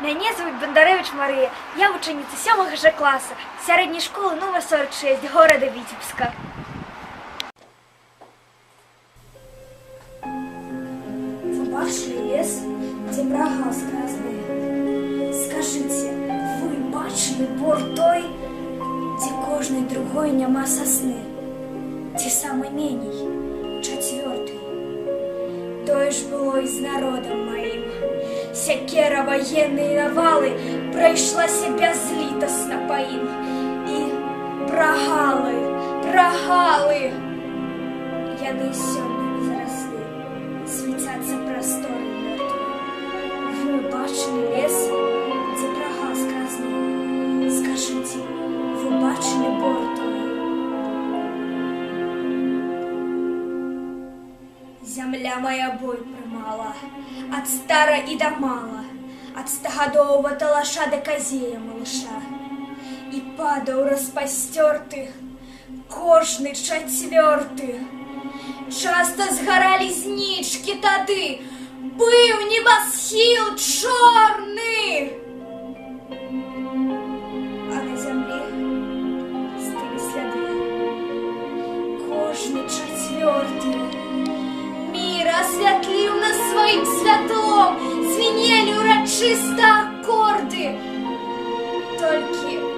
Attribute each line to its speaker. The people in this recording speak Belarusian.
Speaker 1: Мяне звуть Бондарэвіч Марыя. Я вучаніца 7-го Ж класа сярэдняй школы нумар 46 горада Віцебска.
Speaker 2: Вы бачили лес, дзе брага сказная? Скажыце, вы бачили бор той, дзе кожнай другой няма сасны? Ці самы меней, чацвёрты? Тое ж было і з народам маім. Сякера военные навалы прайшлася бязлітасна па ім. І прагалы, яны сёння не зараслі, свіцяцца прасторы мёртвыя. Вы бачылі лес, дзе прага сказана? Скажыце, вы бачылі бор той? Зямля моя бой прымала, ад стара і да мала, ад стагадовага талаша да казея малыша. І падаў распасцёрты кожны чацвёрты. Часта згаралі знічкі тады, быў небасхіл чорны. А на зямлі стылі сляды. Кожны чацвёрты мир освятлил нас своим святлом, звенели урочисто аккорды. Только